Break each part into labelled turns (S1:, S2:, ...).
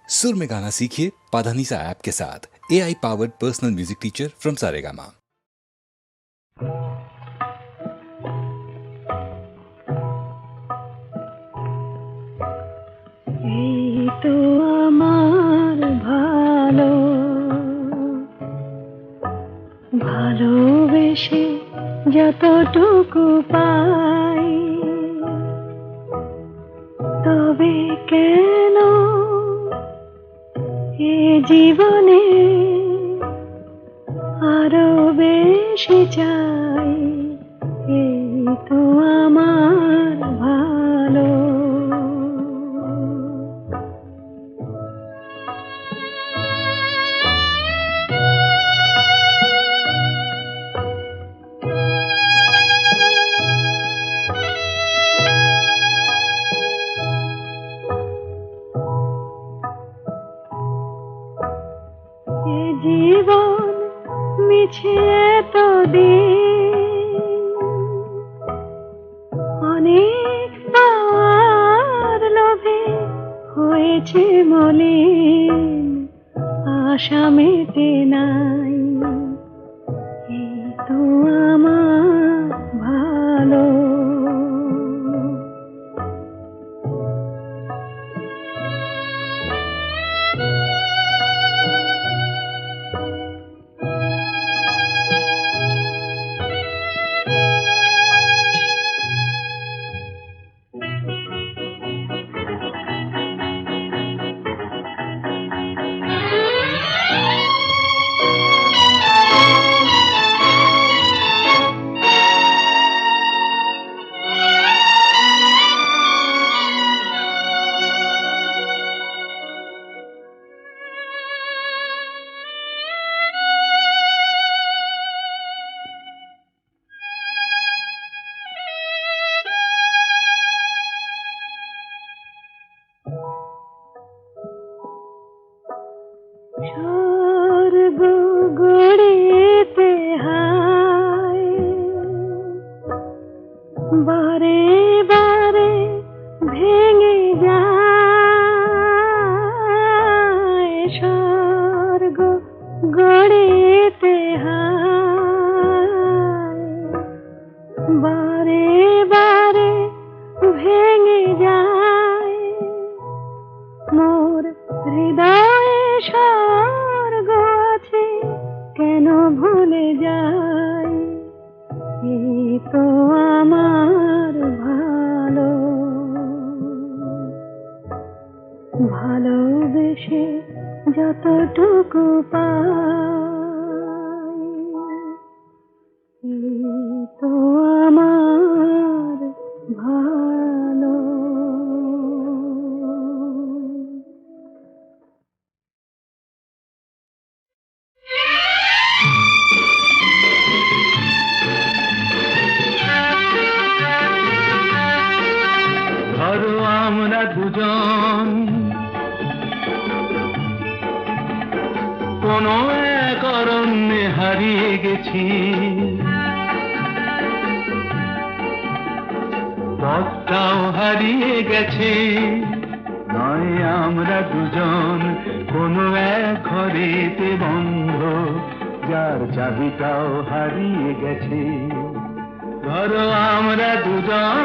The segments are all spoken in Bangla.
S1: सुर में गाना सीखिए पाधानीसा ऐप के साथ। AI powered personal music teacher from Saregama.
S2: এই তো আমার ভালো ভালোবেসে যতটুকু পাই, তবে কেন এ জীবনে আরো বেশি চাই। এই তো আমার ভালো। জীবন মিছে তো দিন, অনেক পাওয়ার লোভে হয়েছে মলিন, আশা মেটে নাই। এই তো আমার ভালো। স্বর্গ গড়িতে হায়, বারে বারে ভেঙে যায়। স্বর্গ গড়িতে হায়, বারে বারে ভেঙে যায়। মোর হৃদয়ে স্বর্গ আছে, কেন ভুলে যাই। এই তো আমার ভালো। ভালোবেসে যতটুকু পাই, এই তো আমার ভালো।
S3: ধরো আমরা দুজন কোনো এক অরণ্যে হারিয়ে গেছি, পথটাও হারিয়ে গেছে। নয় আমরা দুজন কোনো এক ঘরেতে বন্ধ, যার চাবিটাও হারিয়ে গেছে। ধরো আমরা দুজন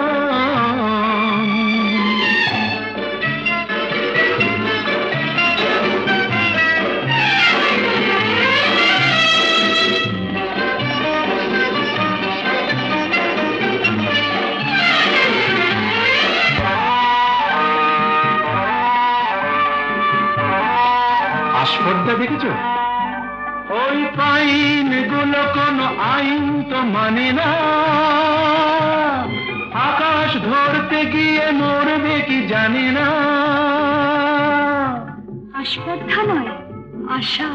S3: আস্পর্ধা দেখেছ? ওই পাইন গুলো কোনো আইন তো মানে না, আকাশ ধরতে গিয়ে মরবে কি জানি না।
S2: আস্পর্ধা নয়, আশা।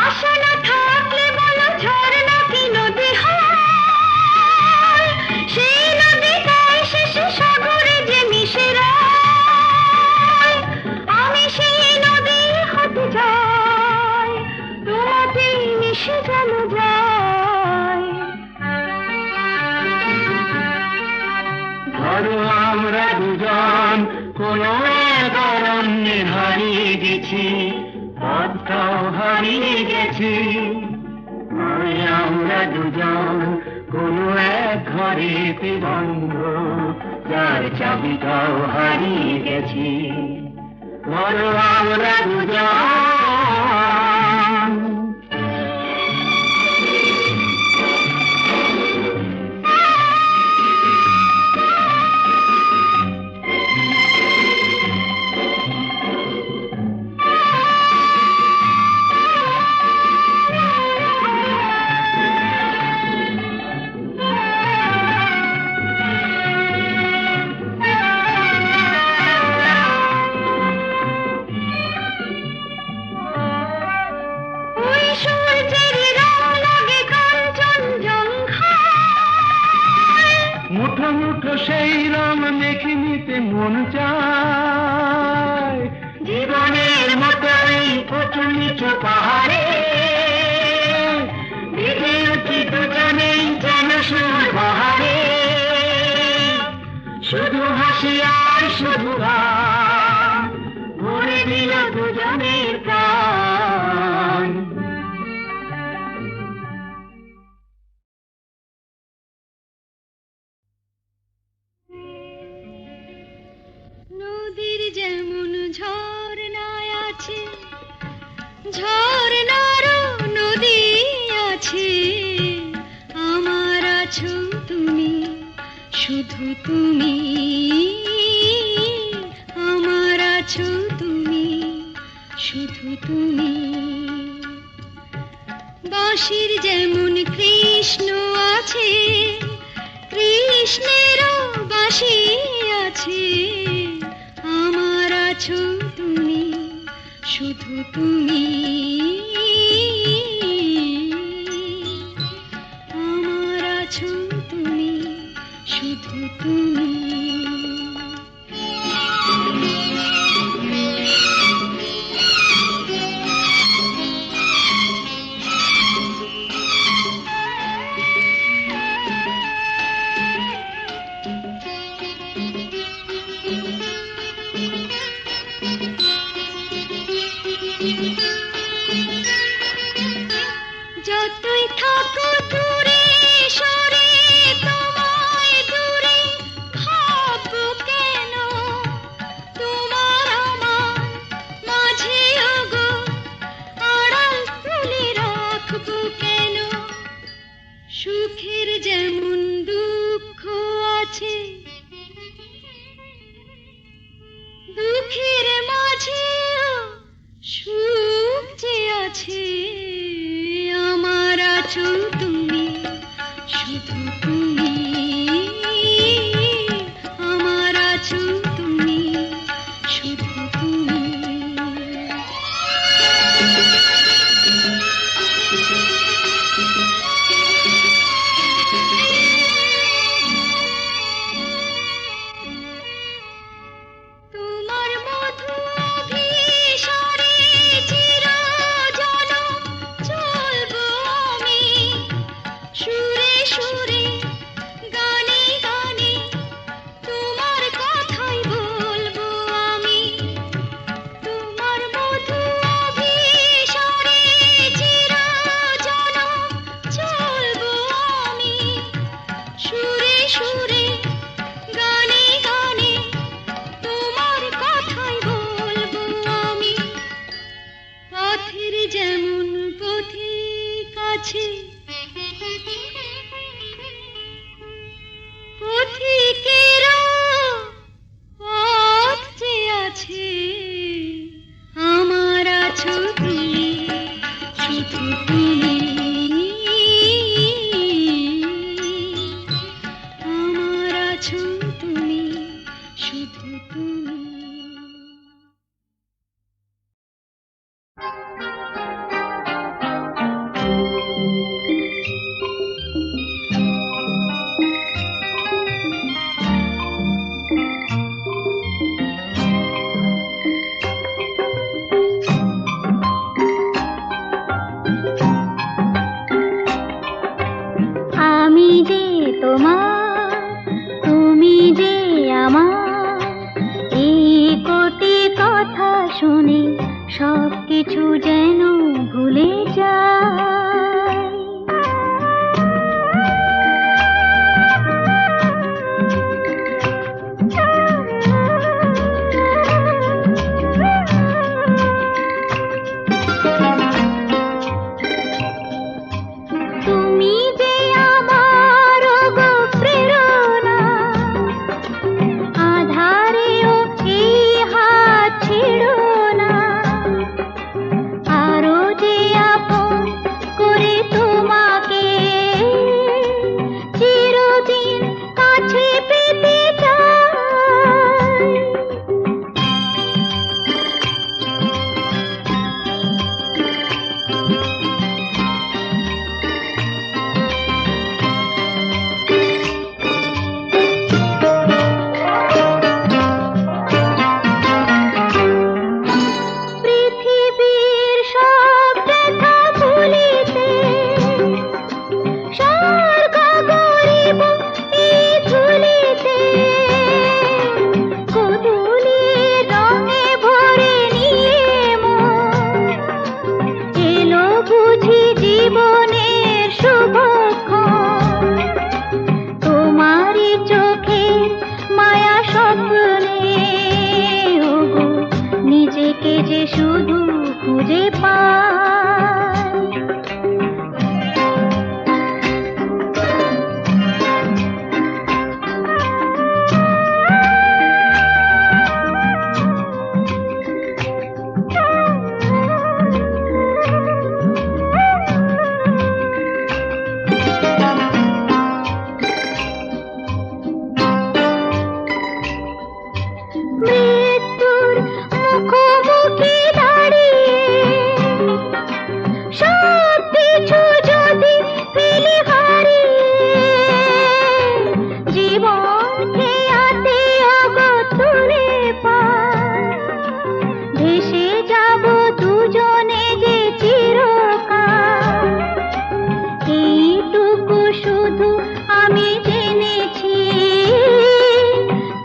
S2: আশা না থাকলে বলো ঝর্ণা কি নদী হয়? সেই নদীটাই শেষে সাগরে যে মিশে যায়। আমি সেই নদী হতে যাই, তোমাতেই মিশে যেন যায়।
S3: ধরো আমরা দুজন কোনো এক অরণ্যে হারিয়ে গেছি, পথটাও হারিয়ে গেছি। ওই আমরা দুজন কোনো এক ঘরেতে বন্ধ, যার চাবিটাও হারিয়ে গেছি। বলো আমরা দুজন।
S2: ওই সূর্যের রং লাগে কাঞ্চনজঙ্ঘায়,
S3: মুঠো মুঠো সেই রং মেখে নিতে মন চায়। জীবনের মতো এই উঁচু নিচু পাহাড়ে বিধে উঠি দুজনেই যেন সুর বাহারে। শুধু হাসি আর শুধু গান ভরে দিল দুজনের প্রাণ।
S2: নদীর যেমন ঝর্ণায় আছে, ঝর্ণারও নদী আছে, আমার আছো তুমি, শুধু তুমি, আমার আছো তুমি, শুধু তুমি। বাঁশির যেমন কৃষ্ণ আছে, কৃষ্ণেরও বাঁশি আছে, আমার আছো তুমি, শুধু তুমি, আমার আছো তুমি, শুধু তুমি। যতই থাকো দূরে সরে, তোমায় দূরে ভাববো কেন, তোমার আমার মাঝে ওগো আড়াল তুলে রাখবো কেন। সুখের যেমন দুঃখ আছে, দুঃখের মাঝেও সুখ যে আছে, আমার আছো তুমি, শুধু তুমি, আমার আছো তুমি, শুধু তুমি। তোমার মধু অভিসারে চিরজনম চলবো আমি, শুনে সব কিছু যেন ভুলে যায়। তুমি যে আমার গো প্রেরণা, আধারেও এই হাত ছেড়ো না, আরো যে আপন করে তোমাকে চিরদিন কাছে পেতে চাই। পৃথিবীর সব ব্যথা ভুলিতে স্বর্গ গরিব এই ঝুলিতে, গোধূলির রঙে ভরে নিয়ে মন এলো বুঝি জীবনের শুভক্ষণ। তোমারই চোখে মায়া স্বপ্নে ওগো নিজেকে যে শুধু খুঁজে পাই। মৃত্যুর মুখোমুখি দাঁড়িয়ে সব কিছু যদি ফেলে হারিয়ে, জীবন খেয়াতে ওগো তুলে পাই। ভেসে যাব দুজনে যে চিরকাল, এইটুকু শুধু আমি জেনেছি,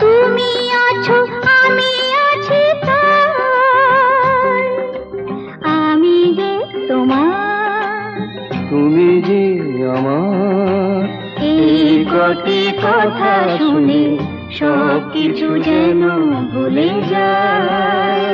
S2: তুমি আছো আমি আছি তাই। আমি যে তোমার,
S3: তুমি যে আমার,
S2: এই কটি কথা শুনে সব কিছু যেন ভুলে যায়।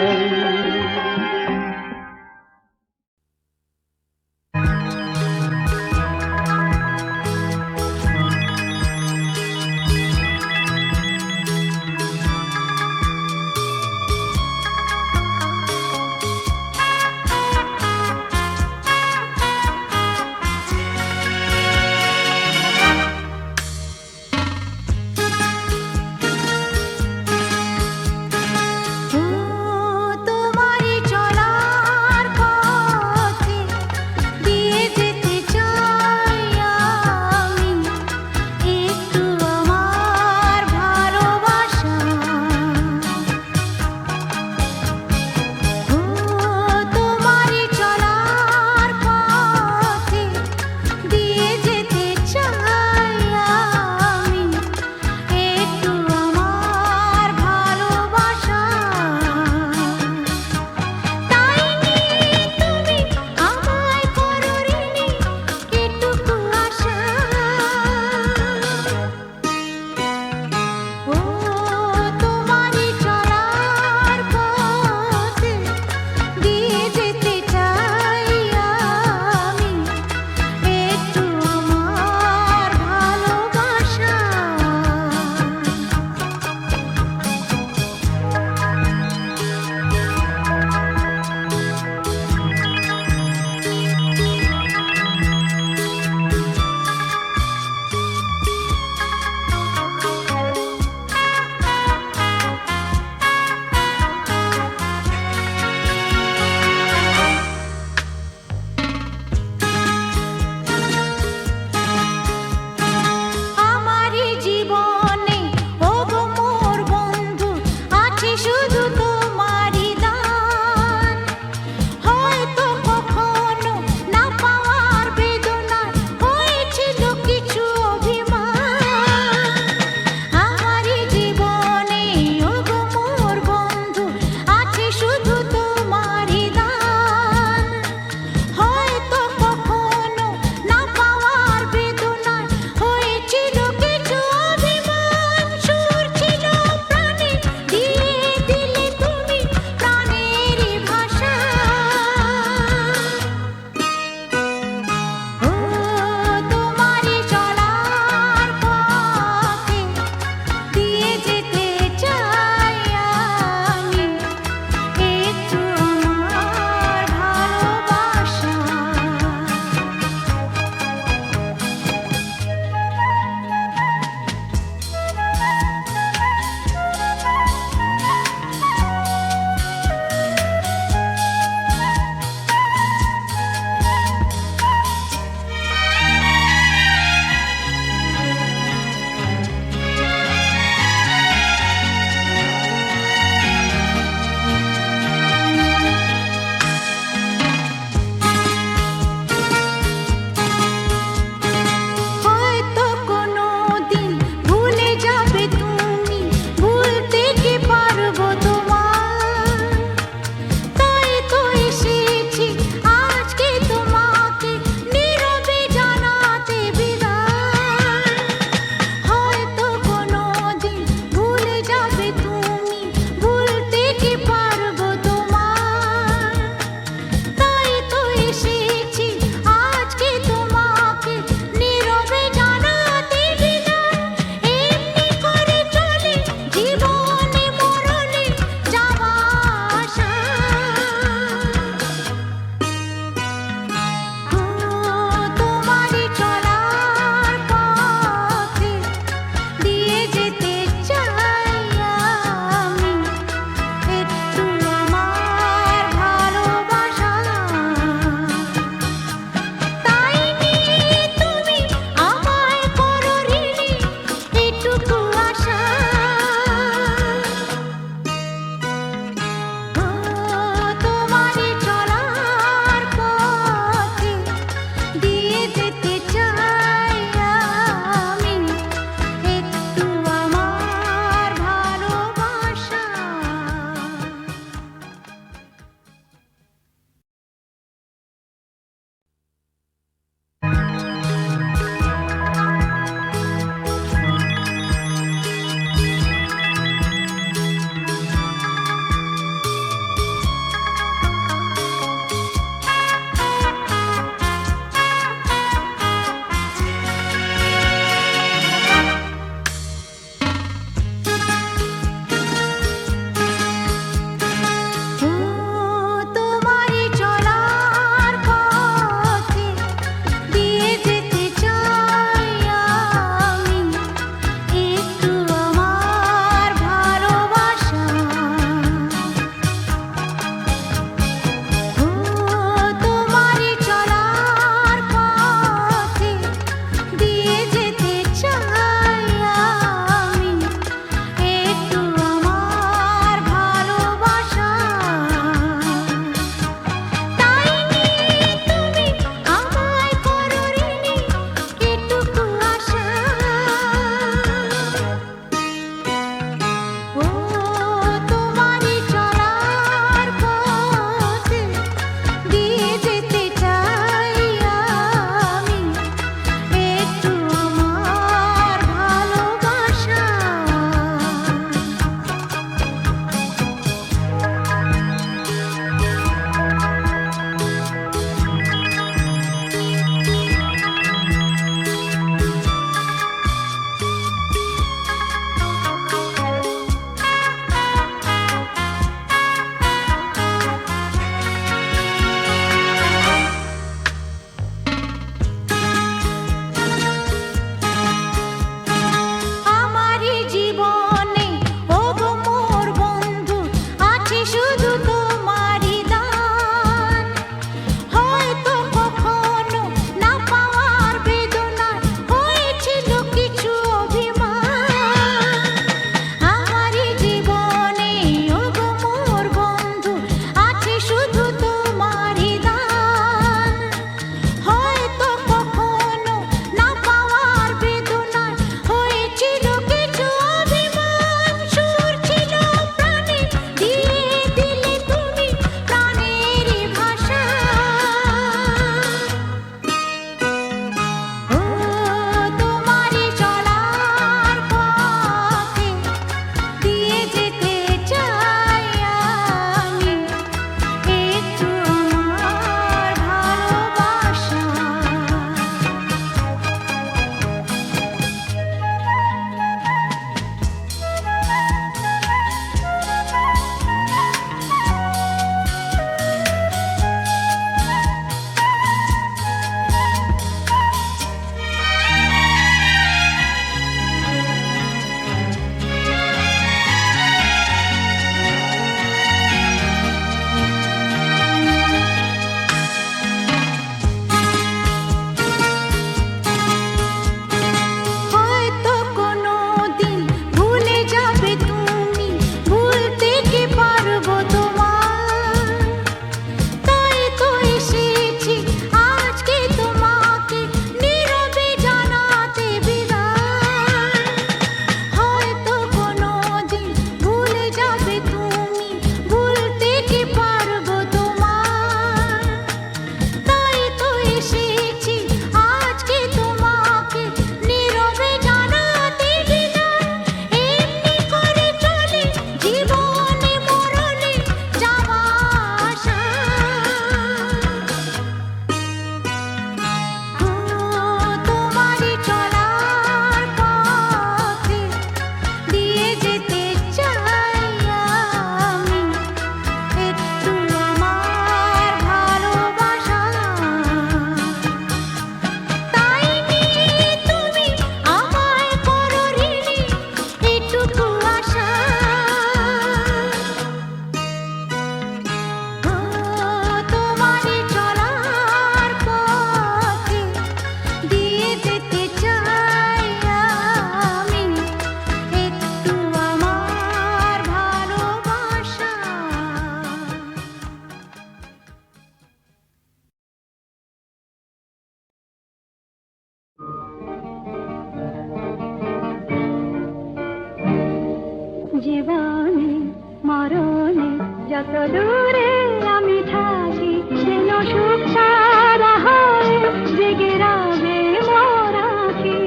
S2: যত দূরে আমি থাকি যেন সুখ সারা হয় জেগে রবে মোর আঁখি।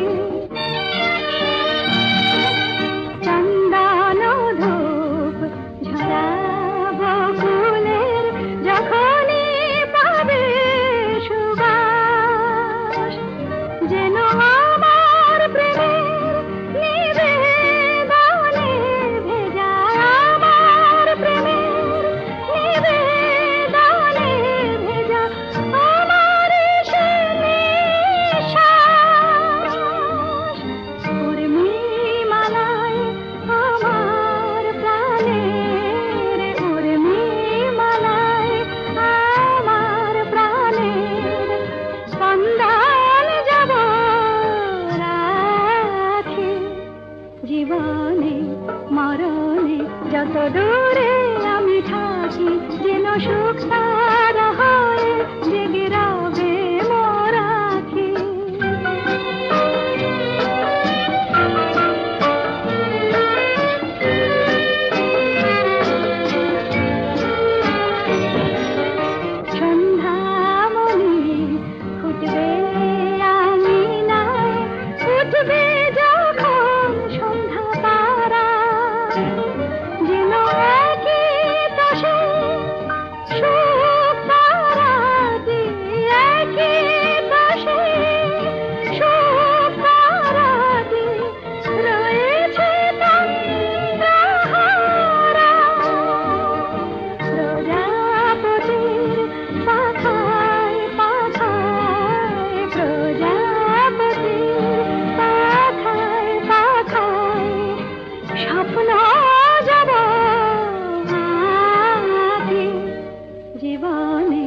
S2: চন্দন ধূপ ঝরাবো ফুলের যখনই পাবে সুবাস, যেন আমার প্রেমের নিবেদনে ভেজা, আমার প্রেমের নিবেদনে ভেজা আমার সে নিঃশ্বাস। উর্মিমালায় আমার প্রাণের, উর্মিমালায় আমার প্রাণের স্পন্দন যাব রাখি। জীবনে মরণে যত দূরে আমি থাকি যেন সুখ সারা হয় জেগে রবে মোর আঁখি। সন্ধ্যামণি ফুটবে আঙিনায়, উঠবে যখন সন্ধ্যা তারা, যেন একই পাশে সুখ তারাটি, একই পাশে সুখ তারাটি রয়েছে তন্দ্রাহারা। প্রজাপতির পাখায় পাখায়, প্রজাপতির পাখায় পাখায় স্বপ্ন যাব আঁকি। জীবনে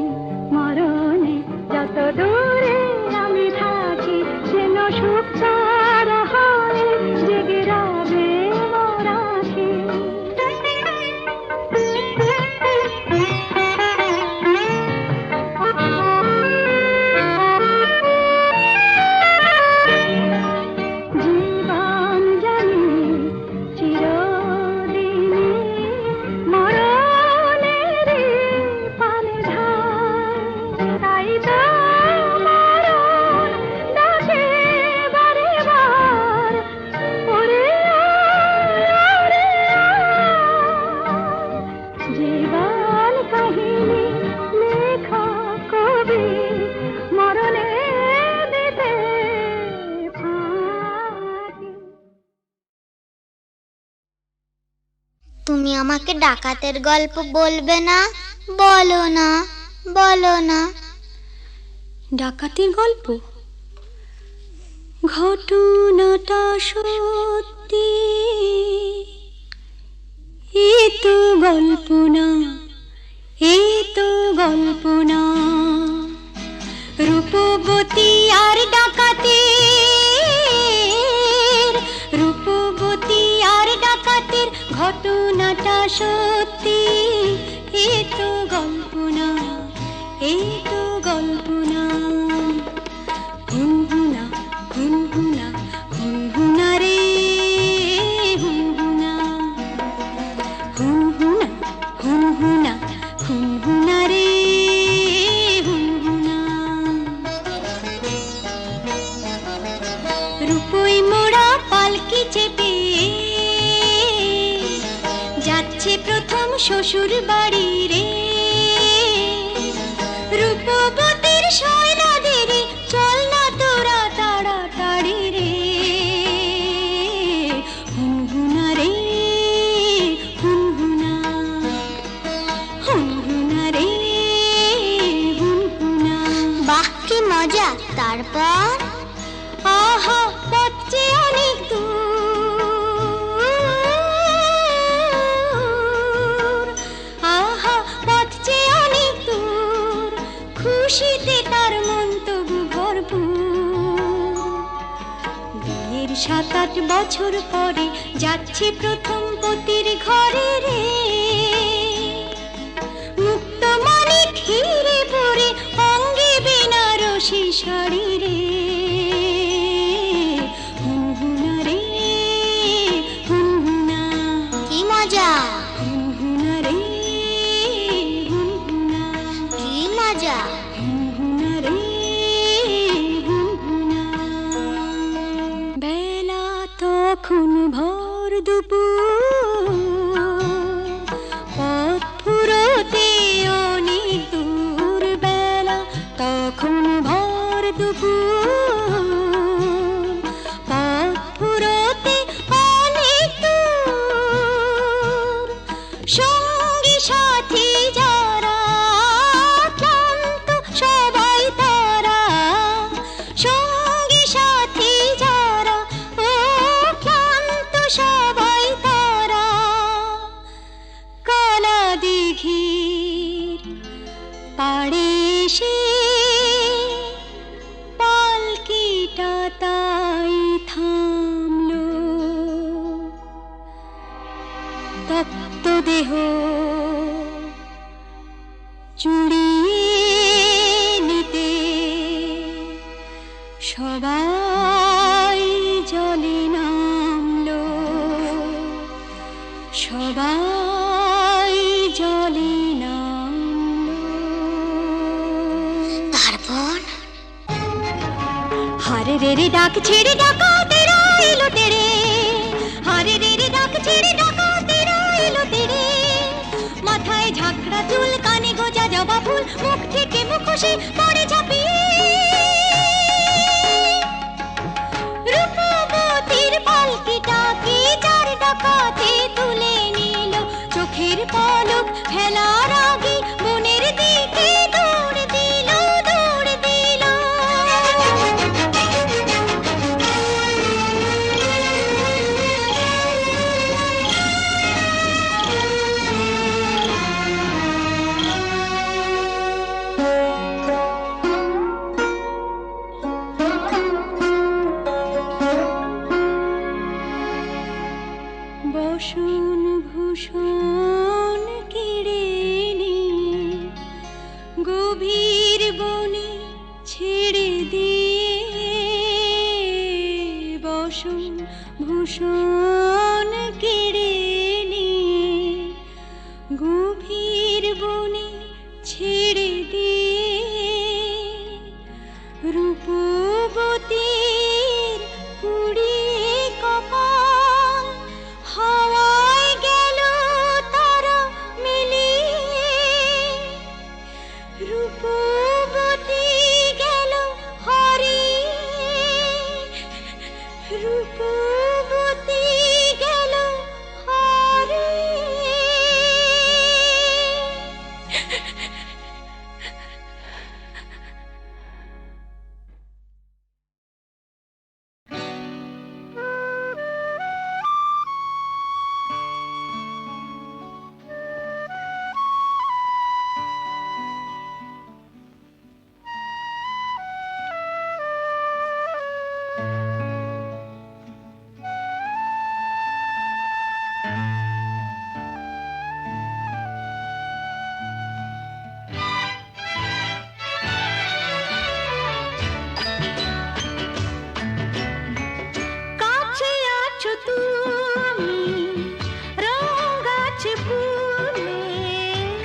S2: মরণে যত দূরে আমি থাকি যেন সুখ সারা হয় জেগে রবে মোর আঁখি। জীবন জানি চিরদিনই মরণেরই পানে ধার, তাই তো মরণ ডাকে বারে বার, ওরে ওরে জীবন কাহিনী লেখক কবি মরণে দিতে ফাঁকি।
S4: তুমি আমাকে ডাকাতের গল্প বলবে না? বলো না, বলো না।
S2: ডাকাতির গল্প? ঘটনাটা সত্যি, এ তো গল্প না, এ তো গল্প না। রূপবতী আর ডাকাতের, রূপবতী আর ডাকাতের ঘটনাটা সত্যি, এ তো গল্প না, এ তো গল্প না। হুনহুনা হুনহুনা হুনহুনা রে হুনহুনা, হুনহুনা হুনহুনা হুনহুনা রে হুনহুনা। রূপই মোড়া পালকি চেপে যাচ্ছে প্রথম শ্বশুর বাড়ি রে। রূপবতীর শয়না দেরি, চল না তোরা তাড়াতাড়ি রে। হুনহুনা রে হুনহুনা, হুনহুনা রে হুনহুনা।
S4: বাহ কি মজা! তারপর?
S2: আহা পথে অনেক দূর, আহা পথে অনেক দূর, খুশিতে তার মন তবু ভরপুর। বিয়ের 7-8 বছর পরে যাচ্ছে প্রথম পতির ঘরে রে। মুক্ত মনে ঘিরে পড়ে অঙ্গে বেনারসি শাড়ি রে। হুনহুনা রে হুনহুনা,
S4: কি মজা!
S2: হুনহুনা রে পাড়ে এসে পালকিটা তাই থামলো, তপ্ত দেহ চুড়িয়ে নিতে সবাই জলে নামলো, সবাই জলে নামলো।
S4: তারপর
S2: হারে রে রে ডাক ছেড়ে ডাকা তেরা এলো তেরে, হারে রে রে ডাক ছেড়ে ডাকা তেরা এলো তেরে। মাথায় ঝাঁকড়া চুল, কানে গোজা জবা ফুল, মুখ থেকে মুখোশে পড়ে ঝাঁপিয়ে। রূপবতীর পালকিটাকে যার ডাকাতে তুলে নিল, চোখের পলক ফেলার আগে মনের দিকে দৌড় দিল, দৌড় দিল। বসন ভূষণ কেড়ে নিয়ে গভীর বনে ছেড়ে দিয়ে, বসন ভূষণ কেড়ে নিয়ে গভীর বনে ছেড়ে দিয়ে। রূপবতীর পুড়িয়ে কপাল হাওয়ায় গেল তারা মিলিয়ে, রূপবতী গেল হারিয়ে, রূপবতী গেল হারিয়ে। কাছে আছো তুমি রঙ আছে ফুলে,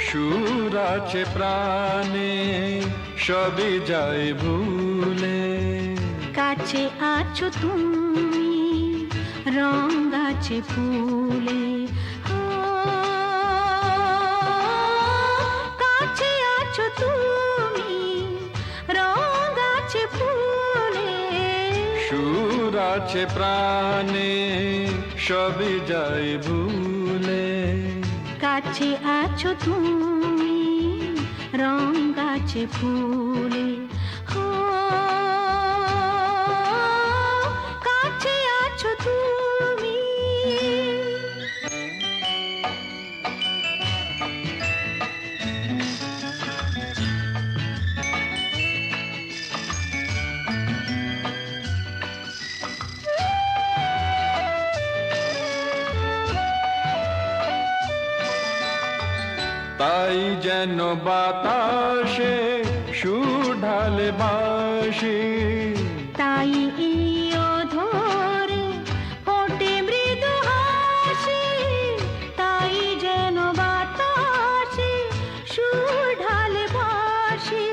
S3: সুর আছে প্রাণে সবই যায় ভুলে।
S2: কাছে আছো তুমি রঙ আছে ফুলে, কাছে আছো তুমি রঙ আছে ফুলে।
S3: সুর আছে প্রাণে সবই যায় ভুলে।
S2: কাছে আছো তুমি রঙ আছে ফুলে, কাছে আছো তুমি।
S3: তাই যেন বাতাসে সুর ঢালে বাঁশি,
S2: তাই এই অধরে ফোটে মৃদু হাসি, তাই যেন বাতাসে সুর ঢালে বাঁশি।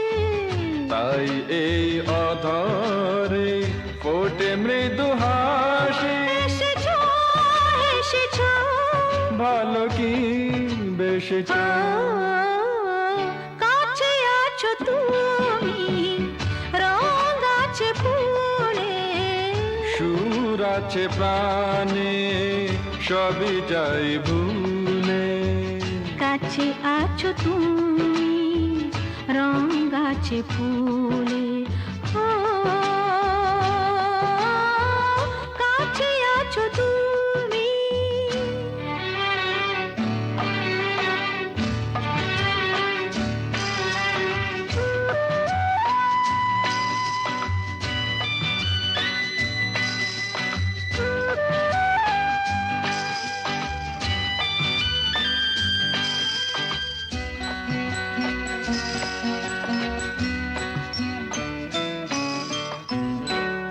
S3: তাই এই অধরে ফোটে মৃদু হাসি।
S2: এসেছো এসেছো
S3: ভালো কি বেশেছ,
S2: কাছে আছো তুমি রঙ আছে ফুলে।
S3: সুর আছে প্রাণে সবই যাই ভুলে।
S2: কাছে আছো তুমি রঙ আছে ফুলে, কাছে আছো তুমি।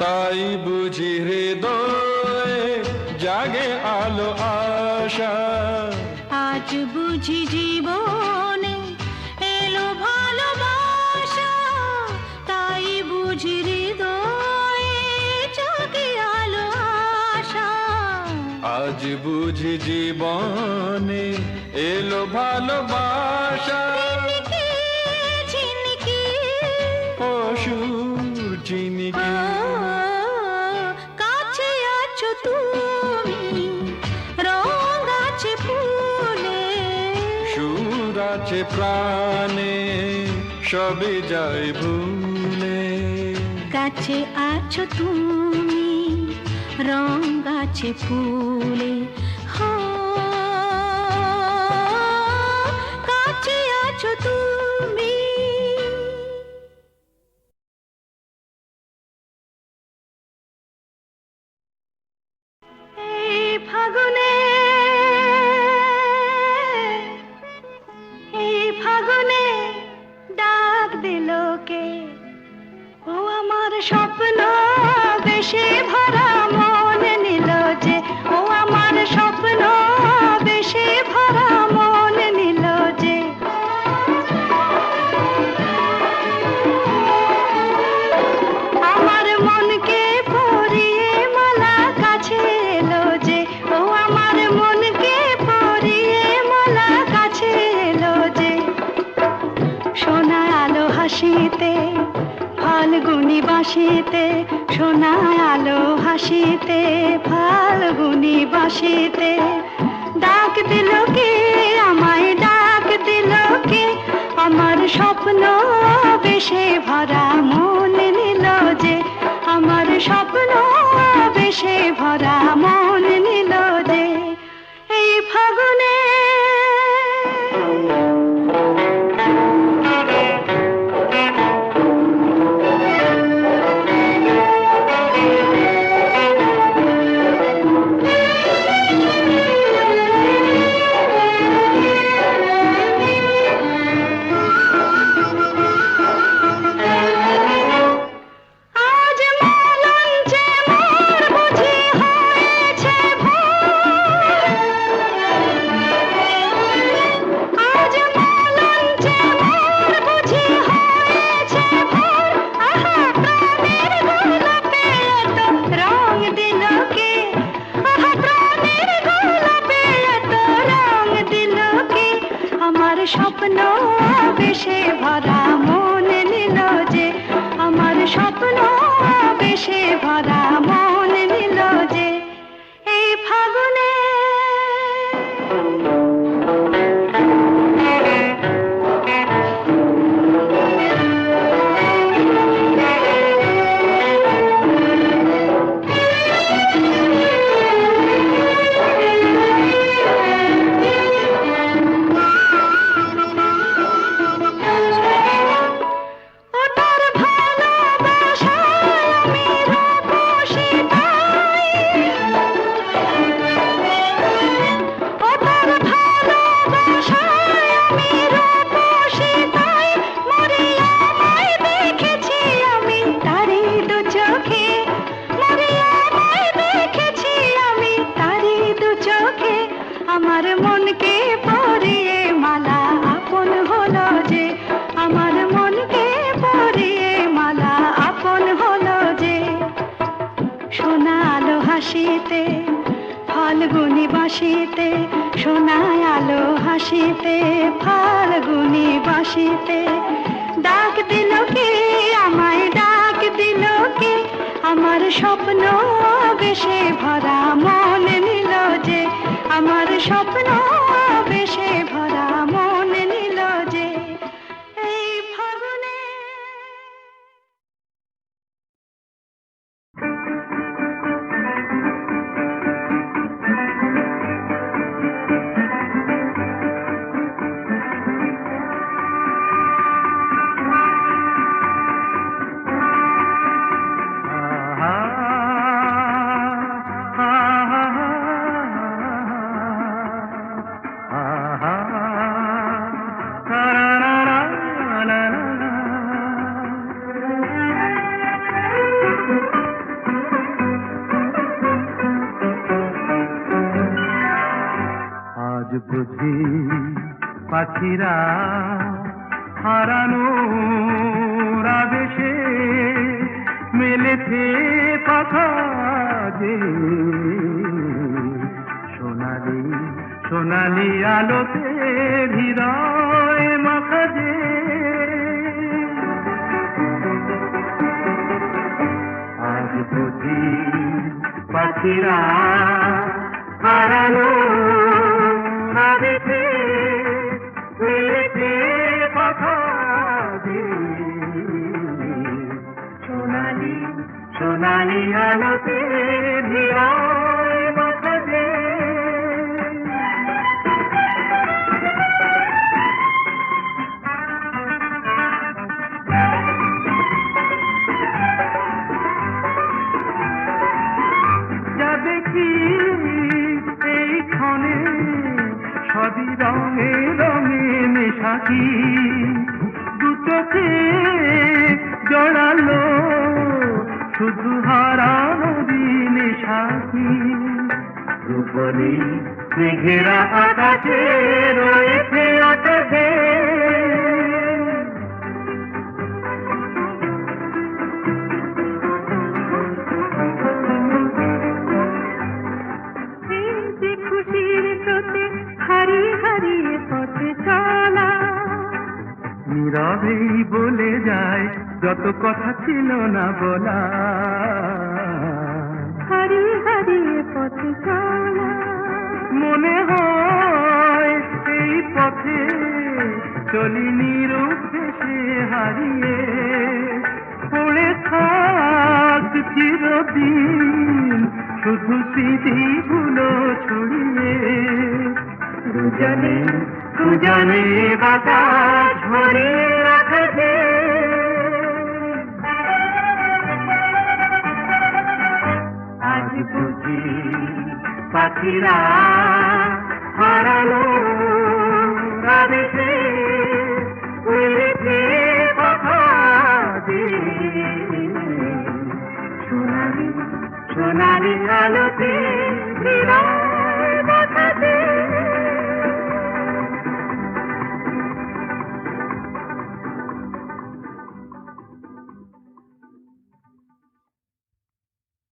S5: তাই বুঝি হৃদয়ে জাগে আলো আশা।
S2: আজ বুঝি জীবনে এলো ভালোবাসা, তাই বুঝি হৃদয়ে জাগে আলো আশা।
S5: আজ বুঝি জীবনে এলো ভালোবাসা।
S2: ঝিনিকি ঝিনিকি
S5: অসুর ঝিনিকি
S2: কাছে আছো তুমি, রং আছে ফুলে,
S5: সুর আছে প্রাণে, সবে যায় ভুলে।
S2: কাছে আছো তুমি, রং আছে ফুলে, হো কাছে আছো তুমি। এই ফাগুনে, এই ফাগুনে ডাক দিল কে? ও আমার স্বপ্ন বেশে ভরা মন নিল যে, ও আমার স্বপ্ন বেশে ভরা মন নিল যে। আমার মনকে পরিয়ে মালা কাছে এলো যে, ও আমার মনকে পরিয়ে মালা কাছে এলো যে। সোনা আলো হাসিতে ফাল্গুনি বাসিতে, সোনা আলো হাসিতে ফাল্গুনি বাসিতে, ডাক দিল কে আমায়, ডাক দিল কে? আমার স্বপ্ন বেশে ভরা মন নিল যে, আমার স্বপ্ন বেশে ভরা মন নিল যে। এই ফাগুনে আজ মলঞ্চে মোর বুঝি হয়েছে ভোর, আজ মলঞ্চে মোর বুঝি হয়েছে ভোর। আহা প্রাণের গোলাপে এত রং দিল কে? আহা প্রাণের গোলাপে এত রং দিল কে? আমার স্বপ্ন বেশে ভরা মন নিল যে, আমার স্বপ্ন বেশে ভরা মন নিল যে। এই ফাগুনে ওটার ভালোবাসায় আমি রূপসী তাই, ওটার ভালোবাসায় আমি রূপসী তাই। মরিয়া আমায় দেখেছি আমি তারি দু চোখে, মরিয়া আমায় দেখেছি আমি তারি দু চোখে। আমার মনকে পরিয়ে মালা আপন হলো যে, আমার মনকে পরিয়ে মালা আপন হলো যে। সোনা আলো হাসিতে ফাল্গুনি বাসিতে, সোনা আলো হাসিতে ফাল্গুনি বাসিতে, ডাক দিল কে আমায়, ডাক দিল কে? আমার স্বপ্ন বেশে ভরা মন নিল যে, আমার স্বপ্ন বেশে ভরা মন নিল যে। এই ফাগুনে
S3: আ বুঝি পাখিরা হারানো আবেশে মেলেছে পাখা যে সোনালি সোনালি আলোতে হৃদয় মাখা যে আজ বুঝি পাখিরা হারানো আবেশে মেলেছে পাখা যে সোনালি সোনালি আলোতে হৃদয় মাখা যে যা দেখি এই ক্ষণে সবই রঙে রঙে মেশাকি দু চোখে জড়ালো শুধু হারানো দিনে সাথী রূপলি মেঘেরা আকাশে রয়েছে আকাশে খুশির স্রোতে হারিয়ে হারিয়ে পথে চলা নীরবেই বলে যায় যত কথা ছিল না বলা হারিয়ে হারিয়ে পথে চলা মনে হয় এই পথে চলি নিরুদ্দেশে হারিয়ে পড়ে থাক চিরদিন শুধু স্মৃতিগুলো ছড়িয়ে দুজনে দুজনে বাতাস ভরে রাখবে আজ বুঝি পাখিরা হারালো আবেশে উড়েছে পাখা যে সোনালি সোনালি আলোতে হৃদয়